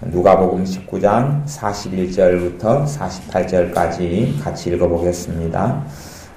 누가복음 19장 41절부터 48절까지 같이 읽어보겠습니다.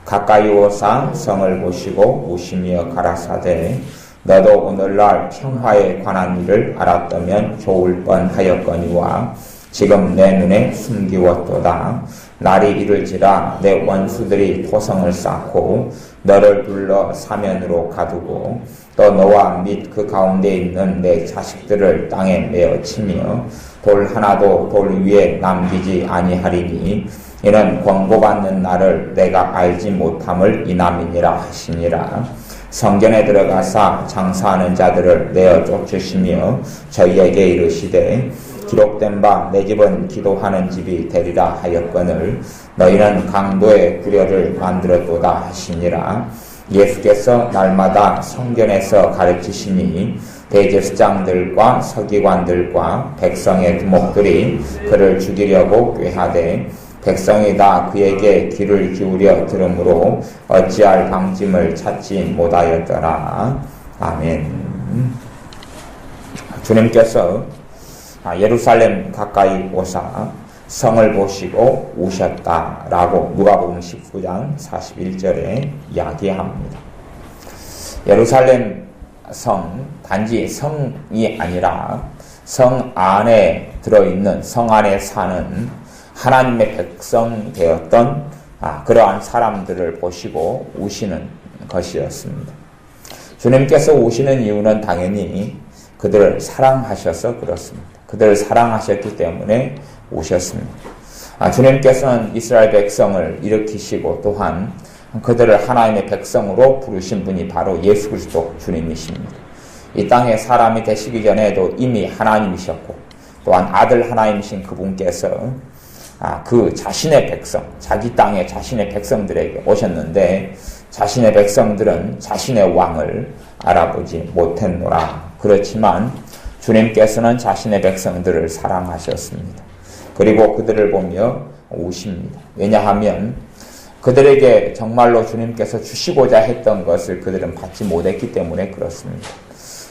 가까이 오사 성을 보시고 우시며 가라사대 너도 오늘날 평화에 관한 일을 알았다면 좋을 뻔하였거니와 지금 내 눈에 숨기웠도다. 날이 이를지라 내 원수들이 토성을 쌓고 너를 둘러 사면으로 가두고 또 너와 및 그 가운데 있는 내 자식들을 땅에 메어 치며 돌 하나도 돌 위에 남기지 아니하리니 이는 권고받는 나를 내가 알지 못함을 이남이니라 하시니라. 성전에 들어가사 장사하는 자들을 내어 쫓으시며 저희에게 이르시되 기록된 바 내 집은 기도하는 집이 되리라 하였거늘 너희는 강도의 구려를 만들었도다 하시니라. 예수께서 날마다 성전에서 가르치시니 대제사장들과 서기관들과 백성의 두목들이 그를 죽이려고 꾀하되 백성이 다 그에게 귀를 기울여 들으므로 어찌할 방짐을 찾지 못하였더라. 아멘. 주님께서 예루살렘 가까이 오사 성을 보시고 우셨다라고 누가복음 19장 41절에 이야기합니다. 예루살렘 성, 단지 성이 아니라 성 안에 들어있는, 성 안에 사는 하나님의 백성 되었던 그러한 사람들을 보시고 우시는 것이었습니다. 주님께서 우시는 이유는 당연히 그들을 사랑하셔서 그렇습니다. 그들을 사랑하셨기 때문에 오셨습니다. 주님께서는 이스라엘 백성을 일으키시고 또한 그들을 하나님의 백성으로 부르신 분이 바로 예수 그리스도 주님이십니다. 이 땅에 사람이 되시기 전에도 이미 하나님이셨고 또한 아들 하나님이신 그분께서 그 자신의 백성, 자기 땅에 자신의 백성들에게 오셨는데 자신의 백성들은 자신의 왕을 알아보지 못했노라. 그렇지만 주님께서는 자신의 백성들을 사랑하셨습니다. 그리고 그들을 보며 우십니다. 왜냐하면 그들에게 정말로 주님께서 주시고자 했던 것을 그들은 받지 못했기 때문에 그렇습니다.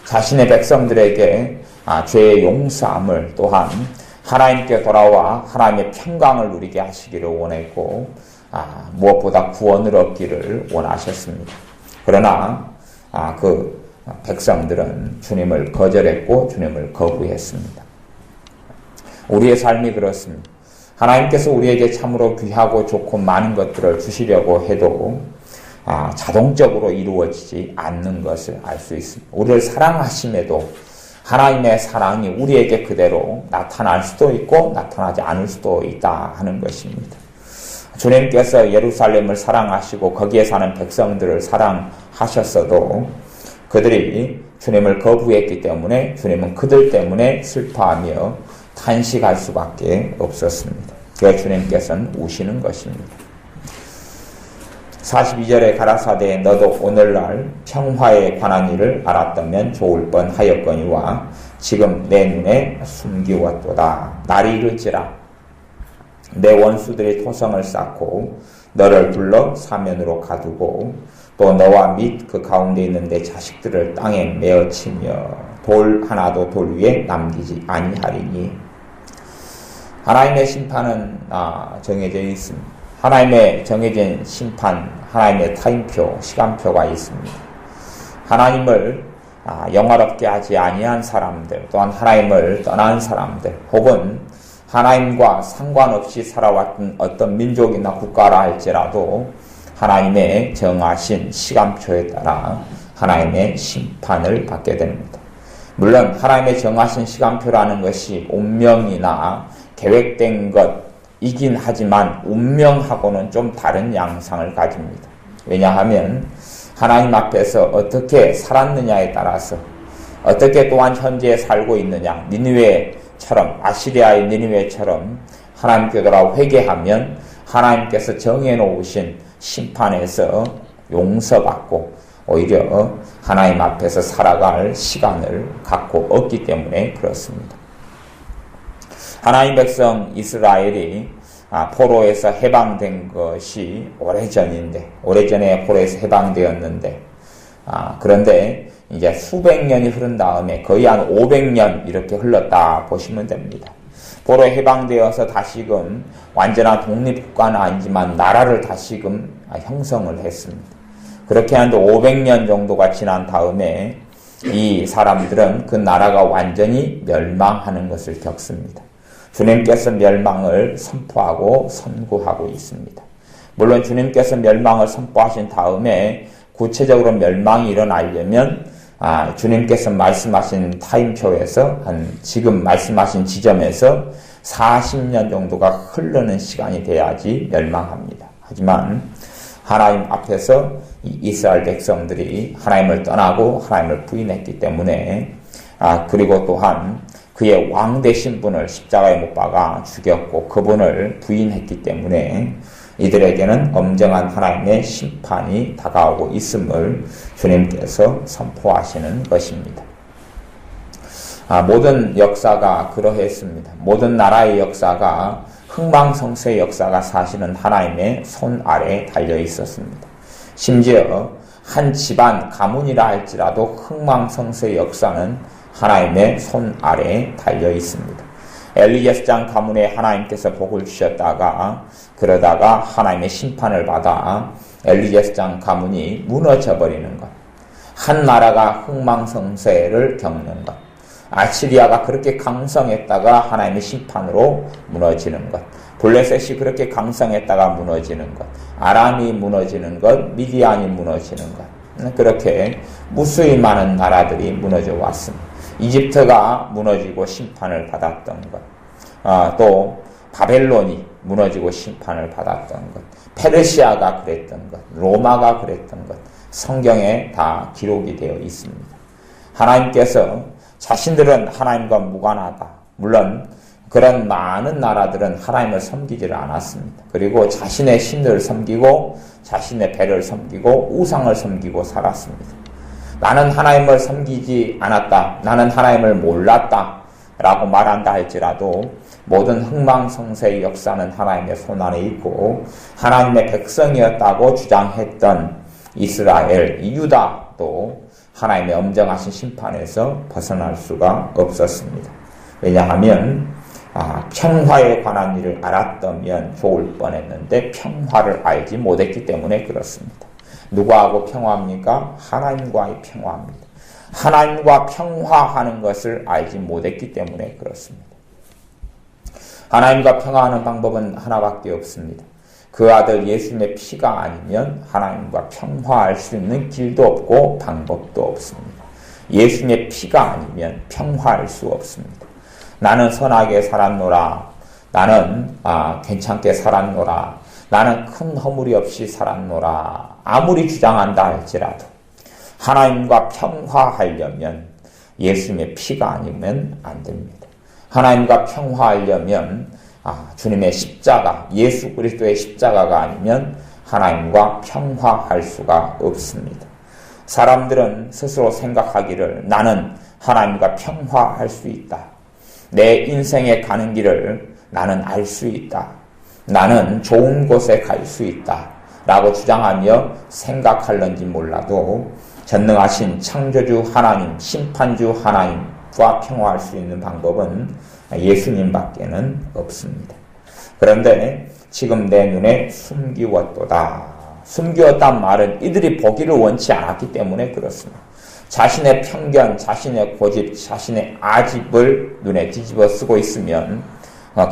자신의 백성들에게 죄의 용서함을 또한 하나님께 돌아와 하나님의 평강을 누리게 하시기를 원했고 무엇보다 구원을 얻기를 원하셨습니다. 그러나 그 백성들은 주님을 거절했고 주님을 거부했습니다. 우리의 삶이 그렇습니다. 하나님께서 우리에게 참으로 귀하고 좋고 많은 것들을 주시려고 해도 자동적으로 이루어지지 않는 것을 알 수 있습니다. 우리를 사랑하심에도 하나님의 사랑이 우리에게 그대로 나타날 수도 있고 나타나지 않을 수도 있다 하는 것입니다. 주님께서 예루살렘을 사랑하시고 거기에 사는 백성들을 사랑하셨어도 그들이 주님을 거부했기 때문에 주님은 그들 때문에 슬퍼하며 탄식할 수밖에 없었습니다. 그래서 주님께서는 우시는 것입니다. 42절에 가라사대 너도 오늘날 평화에 관한 일을 알았다면 좋을 뻔하였거니와 지금 내 눈에 숨기웠도다. 날이 이를지라 내 원수들이 토성을 쌓고 너를 둘러 사면으로 가두고 또 너와 및 그 가운데 있는 내 자식들을 땅에 메어치며 돌 하나도 돌 위에 남기지 아니하리니. 하나님의 심판은 정해져 있습니다. 하나님의 정해진 심판, 하나님의 타임표, 시간표가 있습니다. 하나님을 영화롭게 하지 아니한 사람들, 또한 하나님을 떠난 사람들, 혹은 하나님과 상관없이 살아왔던 어떤 민족이나 국가라 할지라도 하나님의 정하신 시간표에 따라 하나님의 심판을 받게 됩니다. 물론 하나님의 정하신 시간표라는 것이 운명이나 계획된 것이긴 하지만 운명하고는 좀 다른 양상을 가집니다. 왜냐하면 하나님 앞에서 어떻게 살았느냐에 따라서 어떻게 또한 현재 살고 있느냐, 니느웨처럼, 아시리아의 니느웨처럼 하나님께 돌아 회개하면 하나님께서 정해놓으신 심판에서 용서받고 오히려 하나님 앞에서 살아갈 시간을 갖고 없기 때문에 그렇습니다. 하나님 백성 이스라엘이 포로에서 해방된 것이 오래전에 포로에서 해방되었는데 그런데 이제 수백 년이 흐른 다음에 거의 한 500년 이렇게 흘렀다 보시면 됩니다. 포로 해방되어서 다시금 완전한 독립국가는 아니지만 나라를 다시금 형성을 했습니다. 그렇게 하는데 500년 정도가 지난 다음에 이 사람들은 그 나라가 완전히 멸망하는 것을 겪습니다. 주님께서 멸망을 선포하고 선고하고 있습니다. 물론 주님께서 멸망을 선포하신 다음에 구체적으로 멸망이 일어나려면 주님께서 말씀하신 타임표에서 지금 말씀하신 지점에서 40년 정도가 흐르는 시간이 돼야지 멸망합니다. 하지만 하나님 앞에서 이스라엘 백성들이 하나님을 떠나고 하나님을 부인했기 때문에 그리고 또한 그의 왕 되신 분을 십자가에 못 박아 죽였고 그분을 부인했기 때문에 이들에게는 엄정한 하나님의 심판이 다가오고 있음을 주님께서 선포하시는 것입니다. 모든 역사가 그러했습니다. 모든 나라의 역사가 흥망성쇠의 역사가 사실은 하나님의 손 아래에 달려 있었습니다. 심지어 한 집안 가문이라 할지라도 흥망성쇠의 역사는 하나님의 손 아래에 달려 있습니다. 엘리제스장 가문에 하나님께서 복을 주셨다가 그러다가 하나님의 심판을 받아 엘리제스장 가문이 무너져 버리는 것. 한 나라가 흥망성쇠를 겪는 것. 아시리아가 그렇게 강성했다가 하나님의 심판으로 무너지는 것. 블레셋이 그렇게 강성했다가 무너지는 것. 아람이 무너지는 것. 미디안이 무너지는 것. 그렇게 무수히 많은 나라들이 무너져 왔습니다. 이집트가 무너지고 심판을 받았던 것. 또 바벨론이 무너지고 심판을 받았던 것. 페르시아가 그랬던 것. 로마가 그랬던 것. 성경에 다 기록이 되어 있습니다. 하나님께서 자신들은 하나님과 무관하다. 물론 그런 많은 나라들은 하나님을 섬기지를 않았습니다. 그리고 자신의 신을 섬기고 자신의 배를 섬기고 우상을 섬기고 살았습니다. 나는 하나님을 섬기지 않았다. 나는 하나님을 몰랐다. 라고 말한다 할지라도 모든 흥망성쇠의 역사는 하나님의 손안에 있고 하나님의 백성이었다고 주장했던 이스라엘, 유다도 하나님의 엄정하신 심판에서 벗어날 수가 없었습니다. 왜냐하면 평화에 관한 일을 알았다면 좋을 뻔했는데 평화를 알지 못했기 때문에 그렇습니다. 누구하고 평화합니까? 하나님과의 평화입니다. 하나님과 평화하는 것을 알지 못했기 때문에 그렇습니다. 하나님과 평화하는 방법은 하나밖에 없습니다. 그 아들 예수님의 피가 아니면 하나님과 평화할 수 있는 길도 없고 방법도 없습니다. 예수님의 피가 아니면 평화할 수 없습니다. 나는 선하게 살았노라. 나는 괜찮게 살았노라. 나는 큰 허물이 없이 살았노라. 아무리 주장한다 할지라도 하나님과 평화하려면 예수님의 피가 아니면 안 됩니다. 하나님과 평화하려면 주님의 십자가, 예수 그리스도의 십자가가 아니면 하나님과 평화할 수가 없습니다. 사람들은 스스로 생각하기를 나는 하나님과 평화할 수 있다. 내 인생에 가는 길을 나는 알 수 있다. 나는 좋은 곳에 갈 수 있다. 라고 주장하며 생각할런지 몰라도 전능하신 창조주 하나님, 심판주 하나님과 평화할 수 있는 방법은 예수님밖에는 없습니다. 그런데 지금 내 눈에 숨기웠도다. 숨기웠단 말은 이들이 보기를 원치 않았기 때문에 그렇습니다. 자신의 편견, 자신의 고집, 자신의 아집을 눈에 뒤집어 쓰고 있으면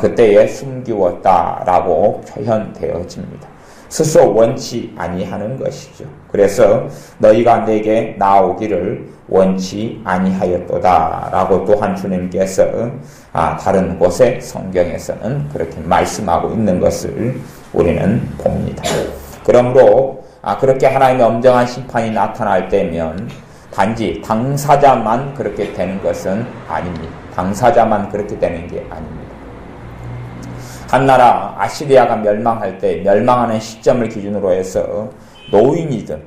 그때에 숨기웠다라고 표현되어집니다. 스스로 원치 아니하는 것이죠. 그래서 너희가 내게 나오기를 원치 아니하였도다 라고 또한 주님께서 다른 곳에 성경에서는 그렇게 말씀하고 있는 것을 우리는 봅니다. 그러므로 그렇게 하나님의 엄정한 심판이 나타날 때면 단지 당사자만 그렇게 되는 것은 아닙니다. 당사자만 그렇게 되는 게 아닙니다. 한 나라 아시리아가 멸망할 때 멸망하는 시점을 기준으로 해서 노인이든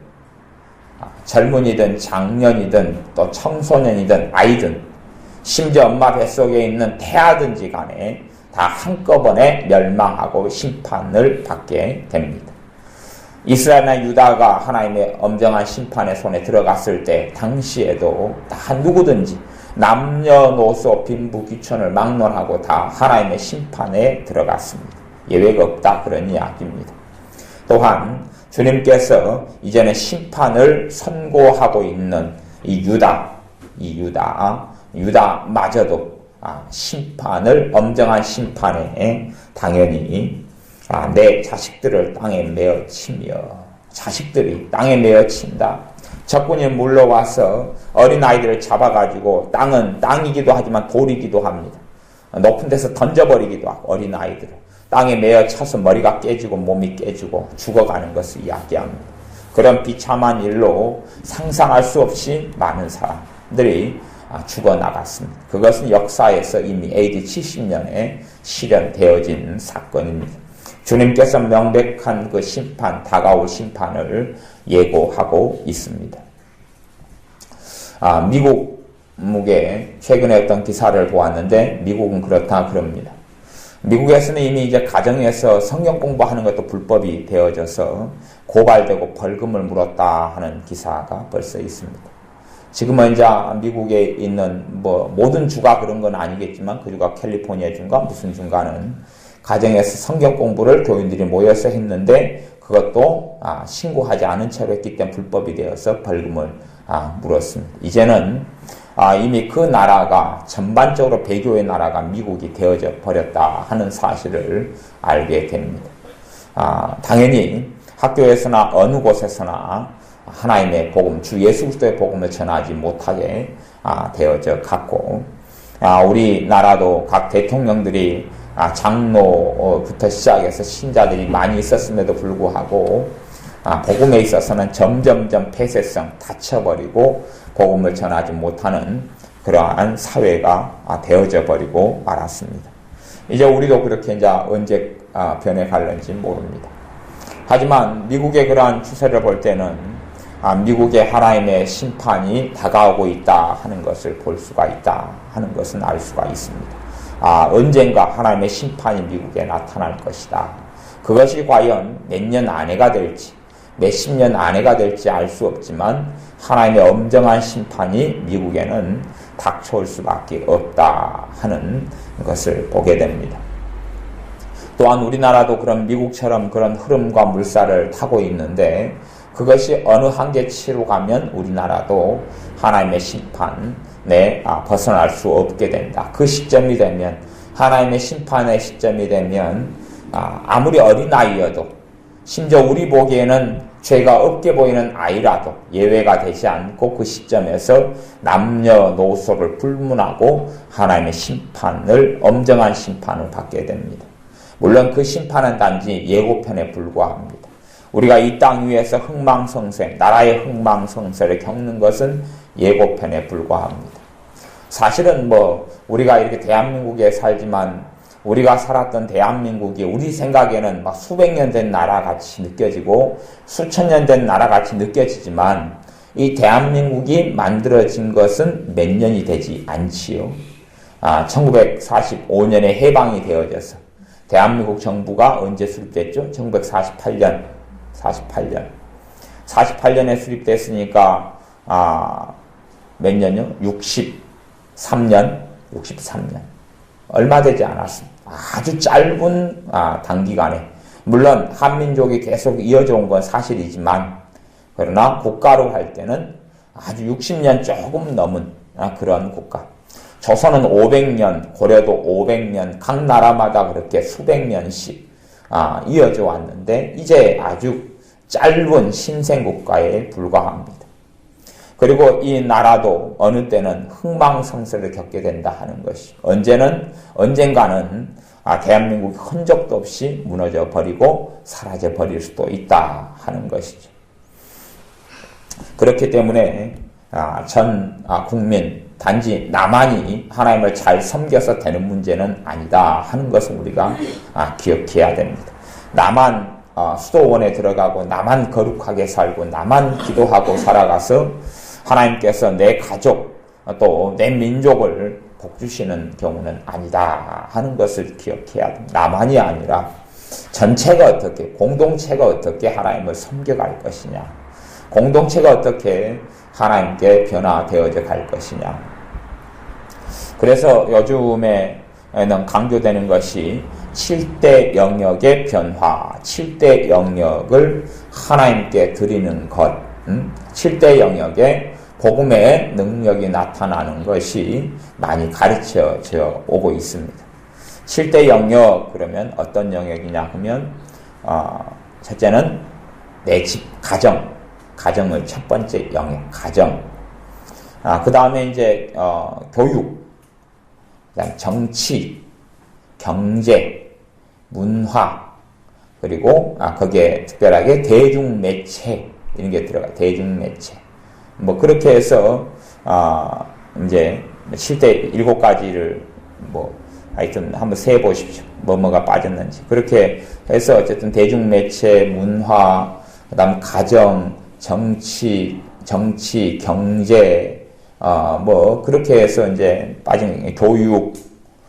젊은이든 장년이든 또 청소년이든 아이든 심지어 엄마 뱃속에 있는 태아든지 간에 다 한꺼번에 멸망하고 심판을 받게 됩니다. 이스라엘이나 유다가 하나님의 엄정한 심판의 손에 들어갔을 때 당시에도 다 누구든지 남녀노소 빈부귀천을 막론하고 다 하나님의 심판에 들어갔습니다. 예외가 없다 그런 이야기입니다. 또한 주님께서 이제는 심판을 선고하고 있는 이 유다마저도 심판을 엄정한 심판에 당연히 내 자식들을 땅에 메어 치며 자식들이 땅에 메어 친다. 적군이 물러와서 어린아이들을 잡아가지고 땅은 땅이기도 하지만 돌이기도 합니다. 높은 데서 던져버리기도 하고 어린아이들을 땅에 메어 쳐서 머리가 깨지고 몸이 깨지고 죽어가는 것을 이야기합니다. 그런 비참한 일로 상상할 수 없이 많은 사람들이 죽어나갔습니다. 그것은 역사에서 이미 AD 70년에 실현되어진 사건입니다. 주님께서 명백한 그 심판, 다가올 심판을 예고하고 있습니다. 미국에 최근에 어떤 기사를 보았는데 미국은 그렇다 그럽니다. 미국에서는 이미 이제 가정에서 성경 공부하는 것도 불법이 되어져서 고발되고 벌금을 물었다 하는 기사가 벌써 있습니다. 지금은 이제 미국에 있는 모든 주가 그런 건 아니겠지만 그 주가 캘리포니아 주인가 무슨 주인가는 가정에서 성경 공부를 교인들이 모여서 했는데 그것도 신고하지 않은 채로 했기 때문에 불법이 되어서 벌금을 물었습니다. 이제는 이미 그 나라가 전반적으로 배교의 나라가 미국이 되어져 버렸다 하는 사실을 알게 됩니다. 당연히 학교에서나 어느 곳에서나 하나님의 복음, 주 예수 그리스도의 복음을 전하지 못하게 되어져 갔고, 우리나라도 각 대통령들이 장로부터 시작해서 신자들이 많이 있었음에도 불구하고 복음에 있어서는 점점점 폐쇄성 닫혀버리고 복음을 전하지 못하는 그러한 사회가 되어져 버리고 말았습니다. 이제 우리도 그렇게 이제 언제 변해갈는지 모릅니다. 하지만 미국의 그러한 추세를 볼 때는 미국의 하나님의 심판이 다가오고 있다 하는 것을 볼 수가 있다 하는 것은 알 수가 있습니다. 언젠가 하나님의 심판이 미국에 나타날 것이다. 그것이 과연 몇 년 안에가 될지 몇십 년 안에가 될지 알 수 없지만 하나님의 엄정한 심판이 미국에는 닥쳐올 수밖에 없다 하는 것을 보게 됩니다. 또한 우리나라도 그런 미국처럼 그런 흐름과 물살을 타고 있는데 그것이 어느 한계치로 가면 우리나라도 하나님의 심판에 벗어날 수 없게 된다. 그 시점이 되면 하나님의 심판의 시점이 되면 아무리 어린아이여도 심지어 우리 보기에는 죄가 없게 보이는 아이라도 예외가 되지 않고 그 시점에서 남녀노소를 불문하고 하나님의 심판을 엄정한 심판을 받게 됩니다. 물론 그 심판은 단지 예고편에 불과합니다. 우리가 이 땅 위에서 흥망성쇠, 나라의 흥망성쇠를 겪는 것은 예고편에 불과합니다. 사실은 우리가 이렇게 대한민국에 살지만 우리가 살았던 대한민국이 우리 생각에는 막 수백 년 된 나라같이 느껴지고 수천 년 된 나라같이 느껴지지만 이 대한민국이 만들어진 것은 몇 년이 되지 않지요. 1945년에 해방이 되어져서 대한민국 정부가 언제 수립됐죠? 1948년. 48년에 수립됐으니까 몇 년요? 63년. 얼마 되지 않았습니다. 아주 짧은 단기간에 물론 한민족이 계속 이어져 온 건 사실이지만 그러나 국가로 할 때는 아주 60년 조금 넘은 그런 국가. 조선은 500년, 고려도 500년, 각 나라마다 그렇게 수백 년씩 이어져 왔는데 이제 아주 짧은 신생국가에 불과합니다. 그리고 이 나라도 어느 때는 흥망성쇠를 겪게 된다 하는 것이 언젠가는 대한민국이 흔적도 없이 무너져 버리고 사라져 버릴 수도 있다 하는 것이죠. 그렇기 때문에 전 국민 단지 나만이 하나님을 잘 섬겨서 되는 문제는 아니다 하는 것을 우리가 기억해야 됩니다. 나만 수도원에 들어가고 나만 거룩하게 살고 나만 기도하고 살아가서 하나님께서 내 가족 또 내 민족을 복주시는 경우는 아니다 하는 것을 기억해야 됩니다. 나만이 아니라 전체가 어떻게, 공동체가 어떻게 하나님을 섬겨갈 것이냐, 공동체가 어떻게 하나님께 변화되어져 갈 것이냐. 그래서 요즘에는 강조되는 것이 7대 영역의 변화, 7대 영역을 하나님께 드리는 것, 7대 영역에 복음의 능력이 나타나는 것이 많이 가르쳐져 오고 있습니다. 7대 영역, 그러면 어떤 영역이냐 하면, 첫째는 내 집, 가정을 첫 번째 영역, 가정. 그 다음에 이제, 교육, 그다음 정치, 경제, 문화, 그리고, 거기에 특별하게 대중매체, 이런 게 들어가요. 대중매체. 뭐, 그렇게 해서, 이제, 7대 7가지를, 하여튼 한번 세어 보십시오. 뭐가 빠졌는지. 그렇게 해서 어쨌든 대중매체, 문화, 그 다음 가정, 정치, 경제, 그렇게 해서 이제 빠진, 교육,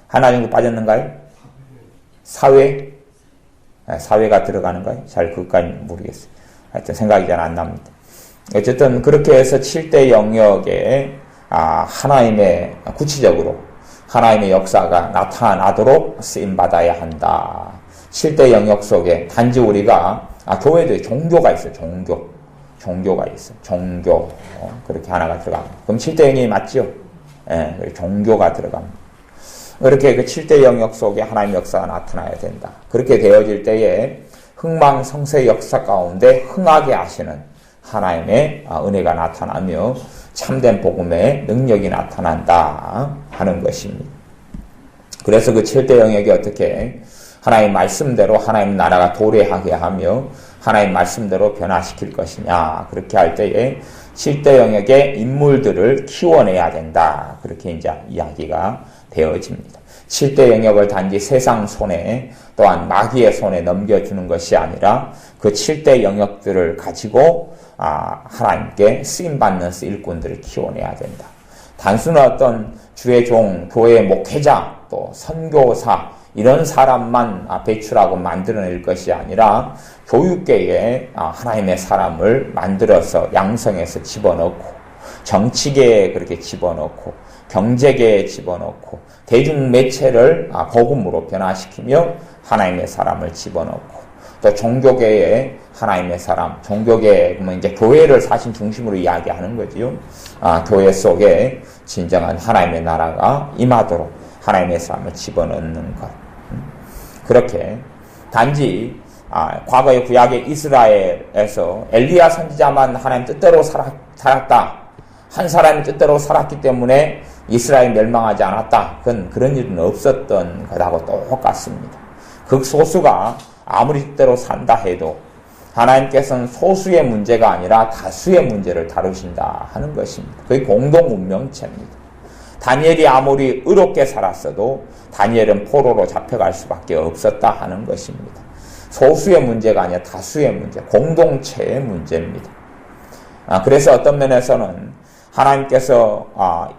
하나 정도 빠졌는가요? 사회? 사회가 들어가는가요? 잘 그것까지 모르겠어요. 하여튼 생각이 잘 안 납니다. 어쨌든 그렇게 해서 7대 영역에, 하나님의, 구체적으로, 하나님의 역사가 나타나도록 쓰임받아야 한다. 7대 영역 속에 단지 우리가, 교회도 종교가 있어요. 종교가 있어요. 종교. 그렇게 하나가 들어갑니다. 그럼 7대 영역이 맞죠? 예, 종교가 들어갑니다. 그렇게 그 7대 영역 속에 하나님의 역사가 나타나야 된다. 그렇게 되어질 때에 흥망성쇠의 역사 가운데 흥하게 하시는 하나님의 은혜가 나타나며 참된 복음의 능력이 나타난다 하는 것입니다. 그래서 그 7대 영역이 어떻게 하나님 말씀대로 하나님 나라가 도래하게 하며 하나님 말씀대로 변화시킬 것이냐, 그렇게 할 때에 7대 영역의 인물들을 키워내야 된다. 그렇게 이제 이야기가 되어집니다. 7대 영역을 단지 세상 손에 또한 마귀의 손에 넘겨주는 것이 아니라 그 7대 영역들을 가지고 하나님께 쓰임받는 일꾼들을 키워내야 된다. 단순한 어떤 주의 종, 교회의 목회자, 또 선교사 이런 사람만 배출하고 만들어낼 것이 아니라 교육계에 하나님의 사람을 만들어서 양성해서 집어넣고, 정치계에 그렇게 집어넣고, 경제계에 집어넣고, 대중매체를 복음으로 변화시키며 하나님의 사람을 집어넣고, 또 종교계에 하나님의 사람, 종교계, 그러면 이제 교회를 사실 중심으로 이야기하는 거지요. 교회 속에 진정한 하나님의 나라가 임하도록 하나님의 사람을 집어넣는 것. 그렇게 단지 과거의 구약의 이스라엘에서 엘리야 선지자만 하나님 뜻대로 살았다. 한 사람이 뜻대로 살았기 때문에 이스라엘이 멸망하지 않았다. 그런 일은 없었던 것하고 똑같습니다. 극소수가 아무리 뜻대로 산다 해도 하나님께서는 소수의 문제가 아니라 다수의 문제를 다루신다 하는 것입니다. 그게 공동 운명체입니다. 다니엘이 아무리 의롭게 살았어도 다니엘은 포로로 잡혀갈 수밖에 없었다 하는 것입니다. 소수의 문제가 아니라 다수의 문제, 공동체의 문제입니다. 그래서 어떤 면에서는 하나님께서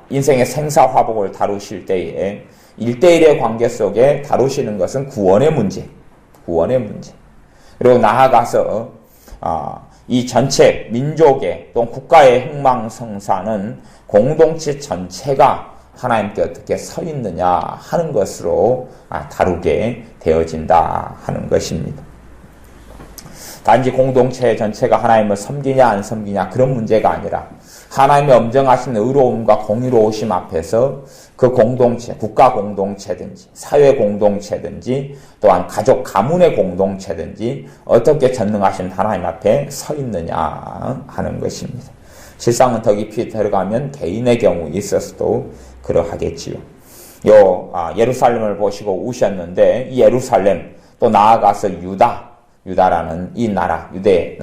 인생의 생사화복을 다루실 때에 1대1의 관계 속에 다루시는 것은 구원의 문제. 그리고 나아가서 이 전체 민족의 또 국가의 흥망성쇠는 공동체 전체가 하나님께 어떻게 서 있느냐 하는 것으로 다루게 되어진다 하는 것입니다. 단지 공동체 전체가 하나님을 섬기냐 안 섬기냐 그런 문제가 아니라 하나님의 엄정하신 의로움과 공의로우심 앞에서 그 공동체, 국가 공동체든지 사회 공동체든지 또한 가족 가문의 공동체든지 어떻게 전능하신 하나님 앞에 서 있느냐 하는 것입니다. 실상은 더 깊이 들어가면 개인의 경우 있어서도 그러하겠지요. 예루살렘을 보시고 우셨는데 이 예루살렘 또 나아가서 유다라는 이 나라, 유대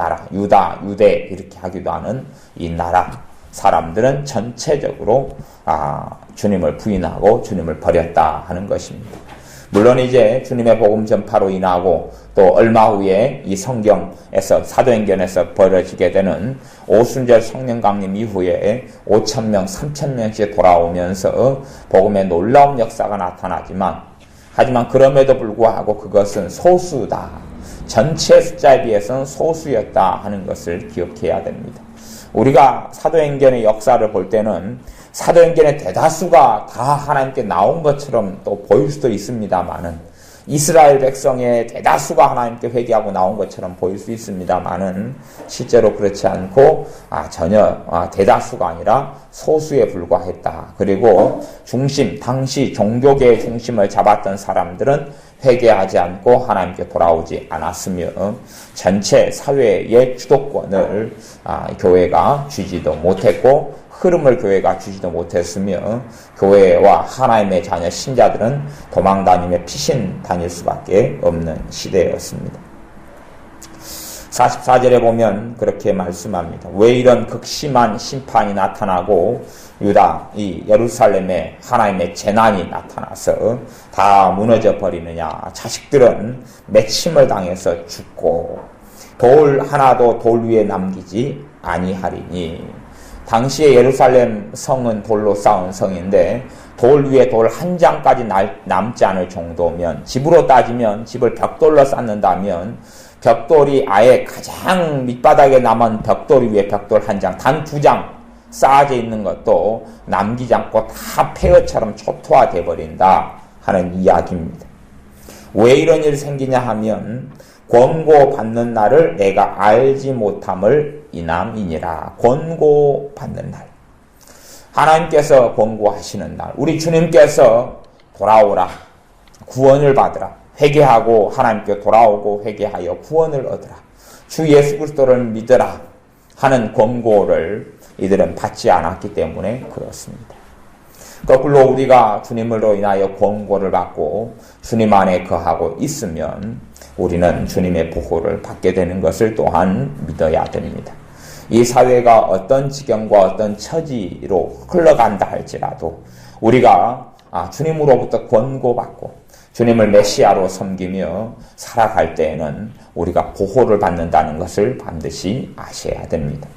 이렇게 하기도 하는 이 나라 사람들은 전체적으로 주님을 부인하고 주님을 버렸다 하는 것입니다. 물론 이제 주님의 복음 전파로 인하고 또 얼마 후에 이 성경에서 사도행전에서 벌어지게 되는 오순절 성령 강림 이후에 5,000명, 3,000명씩 돌아오면서 복음의 놀라운 역사가 나타나지만 하지만 그럼에도 불구하고 그것은 소수다. 전체 숫자에 비해서는 소수였다 하는 것을 기억해야 됩니다. 우리가 사도행전의 역사를 볼 때는 사도행전의 대다수가 다 하나님께 나온 것처럼 또 보일 수도 있습니다만은, 이스라엘 백성의 대다수가 하나님께 회개하고 나온 것처럼 보일 수 있습니다만은 실제로 그렇지 않고 전혀 대다수가 아니라 소수에 불과했다. 그리고 당시 종교계의 중심을 잡았던 사람들은 회개하지 않고 하나님께 돌아오지 않았으며 전체 사회의 주도권을 교회가 쥐지도 못했고 흐름을 교회가 주지도 못했으며 교회와 하나님의 자녀 신자들은 도망다니며 피신 다닐 수밖에 없는 시대였습니다. 44절에 보면 그렇게 말씀합니다. 왜 이런 극심한 심판이 나타나고 이 예루살렘에 하나님의 재난이 나타나서 다 무너져 버리느냐. 자식들은 맺힘을 당해서 죽고 돌 하나도 돌 위에 남기지 아니하리니. 당시에 예루살렘 성은 돌로 쌓은 성인데 돌 위에 돌 한 장까지 남지 않을 정도면, 집으로 따지면 집을 벽돌로 쌓는다면 벽돌이 아예 가장 밑바닥에 남은 벽돌 위에 벽돌 한 장, 단 2장 쌓아져 있는 것도 남기지 않고 다 폐허처럼 초토화돼 버린다 하는 이야기입니다. 왜 이런 일이 생기냐 하면 권고받는 날을 내가 알지 못함을 인함이니라. 권고받는 날, 하나님께서 권고하시는 날, 우리 주님께서 돌아오라, 구원을 받으라, 회개하고 하나님께 돌아오고 회개하여 구원을 얻으라, 주 예수 그리스도를 믿으라 하는 권고를 이들은 받지 않았기 때문에 그렇습니다. 거꾸로 우리가 주님으로 인하여 권고를 받고 주님 안에 거하고 있으면 우리는 주님의 보호를 받게 되는 것을 또한 믿어야 됩니다. 이 사회가 어떤 지경과 어떤 처지로 흘러간다 할지라도 우리가 주님으로부터 권고받고 주님을 메시아로 섬기며 살아갈 때에는 우리가 보호를 받는다는 것을 반드시 아셔야 됩니다.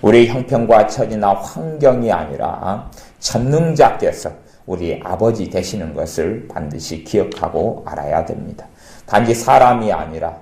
우리의 형편과 처지나 환경이 아니라 전능자께서 우리 아버지 되시는 것을 반드시 기억하고 알아야 됩니다. 단지 사람이 아니라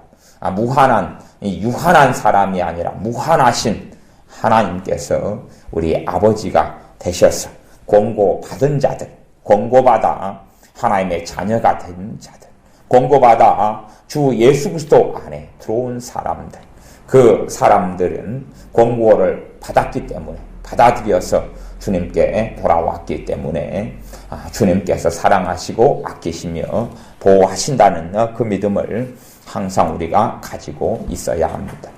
유한한 사람이 아니라 무한하신 하나님께서 우리 아버지가 되셔서 권고받은 자들, 권고받아 하나님의 자녀가 된 자들, 권고받아 주 예수 그리스도 안에 들어온 사람들, 그 사람들은 권고를 받았기 때문에, 받아들여서 주님께 돌아왔기 때문에 주님께서 사랑하시고 아끼시며 보호하신다는 그 믿음을 항상 우리가 가지고 있어야 합니다.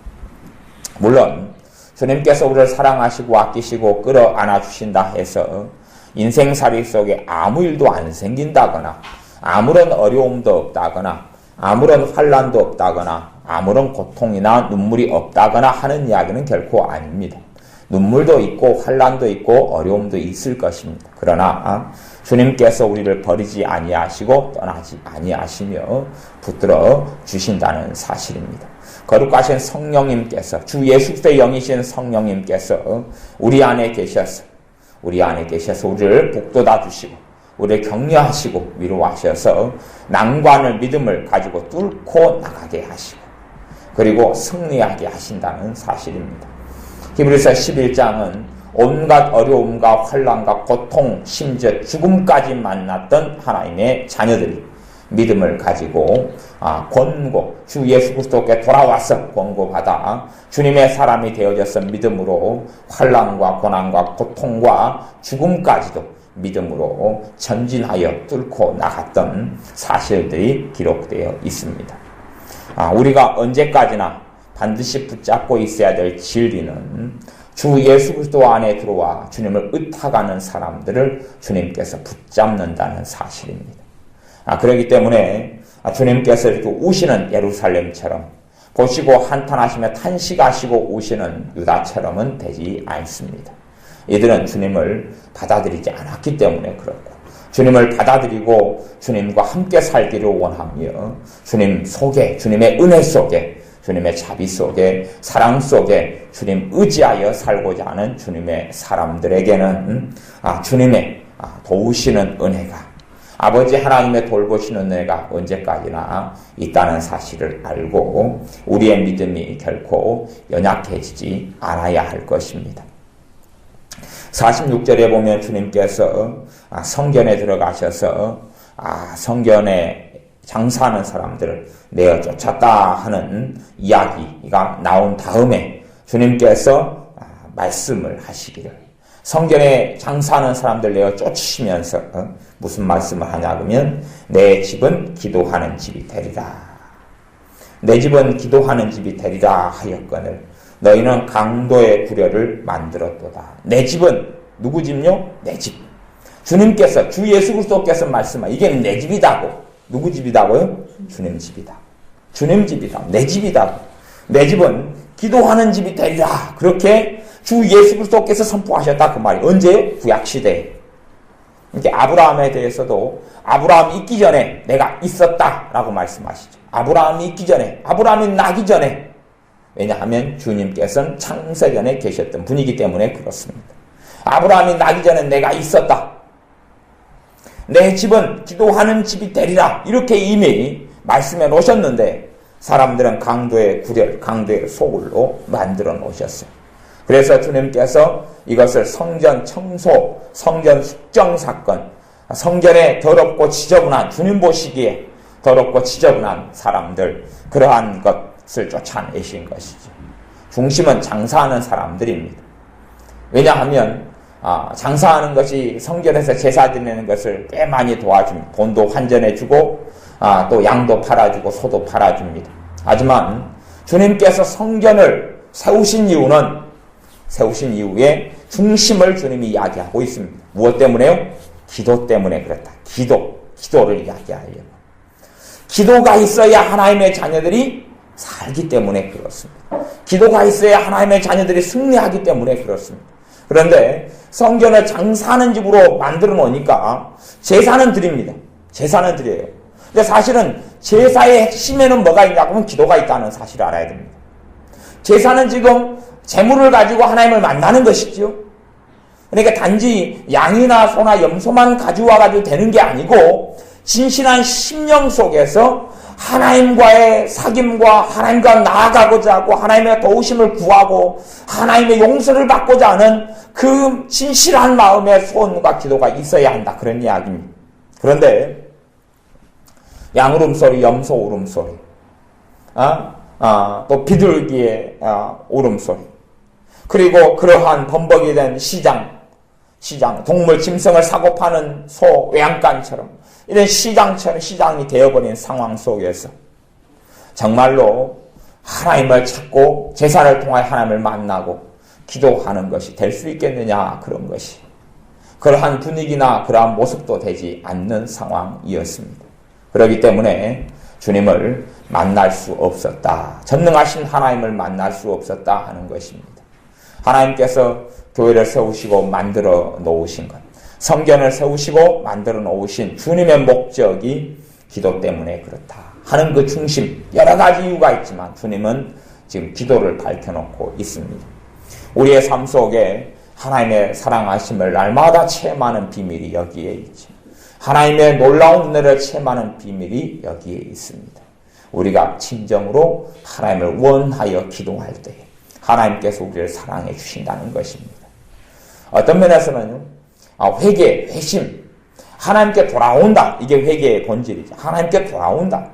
물론 주님께서 우리를 사랑하시고 아끼시고 끌어안아 주신다 해서 인생살이 속에 아무 일도 안 생긴다거나 아무런 어려움도 없다거나 아무런 환난도 없다거나 아무런 고통이나 눈물이 없다거나 하는 이야기는 결코 아닙니다. 눈물도 있고 환난도 있고 어려움도 있을 것입니다. 그러나 주님께서 우리를 버리지 아니하시고 떠나지 아니하시며 붙들어 주신다는 사실입니다. 거룩하신 성령님께서, 주 예수 그리스도의 영이신 성령님께서 우리 안에 계셔서 우리를 북돋아 주시고 우리를 격려하시고 위로하셔서 난관을 믿음을 가지고 뚫고 나가게 하시고 그리고 승리하게 하신다는 사실입니다. 히브리서 11장은 온갖 어려움과 환난과 고통, 심지어 죽음까지 만났던 하나님의 자녀들이 믿음을 가지고 권고, 주 예수 그리스도께 돌아와서 권고받아 주님의 사람이 되어져서 믿음으로 환난과 고난과 고통과 죽음까지도 믿음으로 전진하여 뚫고 나갔던 사실들이 기록되어 있습니다. 우리가 언제까지나 반드시 붙잡고 있어야 될 진리는 주 예수 그리스도 안에 들어와 주님을 의탁하는 사람들을 주님께서 붙잡는다는 사실입니다. 그렇기 때문에 주님께서 이렇게 우시는 예루살렘처럼 보시고 한탄하시며 탄식하시고 우시는 유다처럼은 되지 않습니다. 이들은 주님을 받아들이지 않았기 때문에 그렇고 주님을 받아들이고 주님과 함께 살기를 원하며 주님 속에, 주님의 은혜 속에, 주님의 자비 속에, 사랑 속에 주님 의지하여 살고자 하는 주님의 사람들에게는 주님의 도우시는 은혜가, 아버지 하나님의 돌보시는 은혜가 언제까지나 있다는 사실을 알고 우리의 믿음이 결코 연약해지지 않아야 할 것입니다. 46절에 보면 주님께서 성전에 들어가셔서 성전에 장사하는 사람들을 내어 쫓았다 하는 이야기가 나온 다음에 주님께서 말씀을 하시기를, 성전에 장사하는 사람들 내어 쫓으시면서 무슨 말씀을 하냐 그러면 내 집은 기도하는 집이 되리라. 내 집은 기도하는 집이 되리라 하였거늘 너희는 강도의 구려를 만들었도다. 내 집은 누구 집요? 내 집. 주님께서, 주 예수 그리스도께서 말씀하시고 이게 내 집이다고. 누구 집이다고요? 주님 집이다. 주님 집이다. 내 집이다. 내 집은 기도하는 집이 되리라. 그렇게 주 예수 그리스도께서 선포하셨다 그 말이. 언제요? 구약시대에. 이렇게 아브라함에 대해서도 아브라함이 있기 전에 내가 있었다라고 말씀하시죠. 아브라함이 있기 전에, 아브라함이 나기 전에. 왜냐하면 주님께서는 창세전에 계셨던 분이기 때문에 그렇습니다. 아브라함이 나기 전에 내가 있었다. 내 집은 기도하는 집이 되리라. 이렇게 이미 말씀해 놓으셨는데 사람들은 강도의 구렬, 강도의 소굴로 만들어 놓으셨어요. 그래서 주님께서 이것을 성전 청소, 성전 숙정 사건, 성전에 더럽고 지저분한, 주님 보시기에 더럽고 지저분한 사람들, 그러한 것을 쫓아내신 것이죠. 중심은 장사하는 사람들입니다. 왜냐하면 장사하는 것이 성전에서 제사 드리는 것을 꽤 많이 도와줍니다. 돈도 환전해주고 또 양도 팔아주고 소도 팔아줍니다. 하지만 주님께서 성전을 세우신 이후에 중심을 주님이 이야기하고 있습니다. 무엇 때문에요? 기도 때문에 그렇다. 기도를 이야기하려고. 기도가 있어야 하나님의 자녀들이 살기 때문에 그렇습니다. 기도가 있어야 하나님의 자녀들이 승리하기 때문에 그렇습니다. 그런데 성전을 장사하는 집으로 만들어 놓으니까 제사는 드립니다. 제사는 드려요. 근데 사실은 제사의 핵심에는 뭐가 있냐고 하면 기도가 있다는 사실을 알아야 됩니다. 제사는 지금 재물을 가지고 하나님을 만나는 것이죠. 그러니까 단지 양이나 소나 염소만 가져와가지고 되는 게 아니고 진실한 심령 속에서 하나님과의 사귐과 하나님과 나아가고자 하고 하나님의 도우심을 구하고 하나님의 용서를 받고자 하는 그 진실한 마음의 소원과 기도가 있어야 한다. 그런 이야기입니다. 그런데 양 울음소리, 염소 울음소리, 또 비둘기의 울음소리, 그리고 그러한 범벅이 된 시장, 동물 짐승을 사고 파는 소, 외양간처럼 이런 시장이 되어버린 상황 속에서 정말로 하나님을 찾고 제사를 통하여 하나님을 만나고 기도하는 것이 될 수 있겠느냐, 그런 것이. 그러한 분위기나 그러한 모습도 되지 않는 상황이었습니다. 그렇기 때문에 주님을 만날 수 없었다. 전능하신 하나님을 만날 수 없었다 하는 것입니다. 하나님께서 교회를 세우시고 만들어 놓으신 것, 성전을 세우시고 만들어 놓으신 주님의 목적이 기도 때문에 그렇다 하는 그 중심, 여러 가지 이유가 있지만 주님은 지금 기도를 밝혀놓고 있습니다. 우리의 삶 속에 하나님의 사랑하심을 날마다 체험하는 비밀이 여기에 있죠. 하나님의 놀라운 은혜를 체험하는 비밀이 여기에 있습니다. 우리가 진정으로 하나님을 원하여 기도할 때 하나님께서 우리를 사랑해 주신다는 것입니다. 어떤 면에서는요, 회개, 회심, 하나님께 돌아온다. 이게 회개의 본질이죠. 하나님께 돌아온다.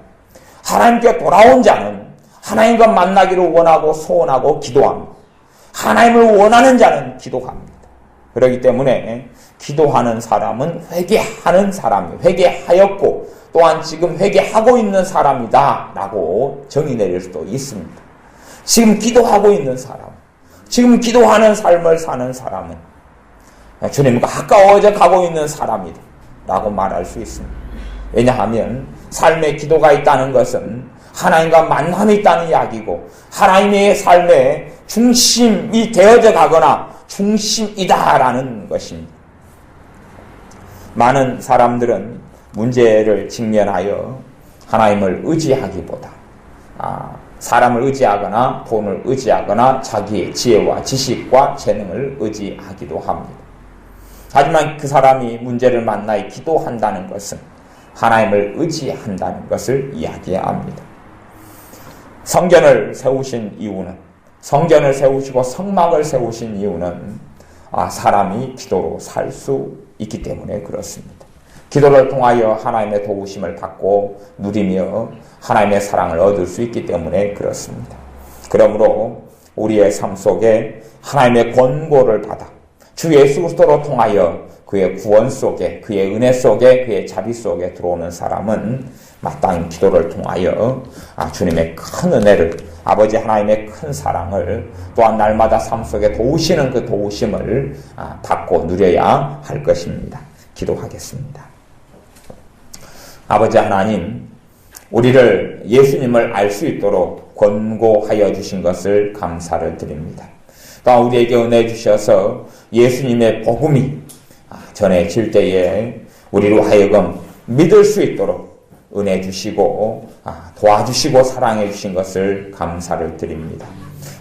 하나님께 돌아온 자는 하나님과 만나기를 원하고 소원하고 기도합니다. 하나님을 원하는 자는 기도합니다. 그렇기 때문에 기도하는 사람은 회개하는 사람이에요. 회개하였고 또한 지금 회개하고 있는 사람이다 라고 정의 내릴 수도 있습니다. 지금 기도하고 있는 사람, 지금 기도하는 삶을 사는 사람은 주님과 가까워져 가고 있는 사람이다 라고 말할 수 있습니다. 왜냐하면 삶에 기도가 있다는 것은 하나님과 만남이 있다는 이야기고 하나님의 삶에 중심이 되어져 가거나 중심이다라는 것입니다. 많은 사람들은 문제를 직면하여 하나님을 의지하기보다 사람을 의지하거나 돈을 의지하거나 자기의 지혜와 지식과 재능을 의지하기도 합니다. 하지만 그 사람이 문제를 만나 기도한다는 것은 하나님을 의지한다는 것을 이야기합니다. 성전을 세우신 이유는, 성전을 세우시고 성막을 세우신 이유는 사람이 기도로 살 수 있기 때문에 그렇습니다. 기도를 통하여 하나님의 도우심을 받고 누리며 하나님의 사랑을 얻을 수 있기 때문에 그렇습니다. 그러므로 우리의 삶 속에 하나님의 권고를 받아 주 예수 그리스도로 통하여 그의 구원 속에, 그의 은혜 속에, 그의 자비 속에 들어오는 사람은 마땅히 기도를 통하여 주님의 큰 은혜를, 아버지 하나님의 큰 사랑을, 또한 날마다 삶 속에 도우시는 그 도우심을 받고 누려야 할 것입니다. 기도하겠습니다. 아버지 하나님, 우리를 예수님을 알 수 있도록 권고하여 주신 것을 감사를 드립니다. 또한 우리에게 은혜 주셔서 예수님의 복음이 전해질 때에 우리로 하여금 믿을 수 있도록 은혜 주시고 도와주시고 사랑해 주신 것을 감사를 드립니다.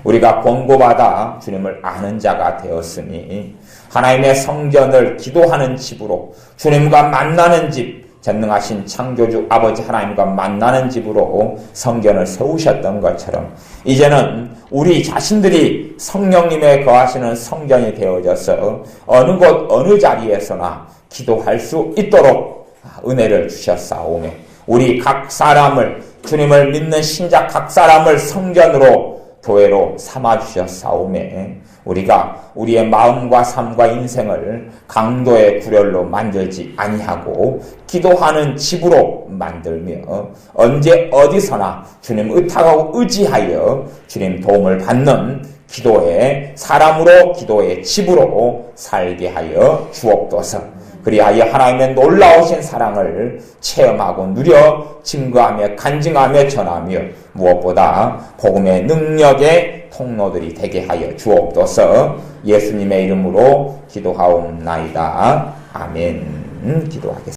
우리가 권고받아 주님을 아는 자가 되었으니 하나님의 성전을 기도하는 집으로, 주님과 만나는 집, 전능하신 창조주 아버지 하나님과 만나는 집으로 성전을 세우셨던 것처럼 이제는 우리 자신들이 성령님의 거하시는 성전이 되어져서 어느 곳 어느 자리에서나 기도할 수 있도록 은혜를 주셨사오매, 우리 각 사람을, 주님을 믿는 신자 각 사람을 성전으로, 교회로 삼아주셨사오매, 우리가 우리의 마음과 삶과 인생을 강도의 구렬로 만들지 아니하고 기도하는 집으로 만들며 언제 어디서나 주님 의탁하고 의지하여 주님 도움을 받는 기도의 사람으로, 기도의 집으로 살게 하여 주옵소서. 그리하여 하나님의 놀라우신 사랑을 체험하고 누려 증거하며 간증하며 전하며 무엇보다 복음의 능력의 통로들이 되게 하여 주옵소서. 예수님의 이름으로 기도하옵나이다. 아멘. 기도하겠습니다.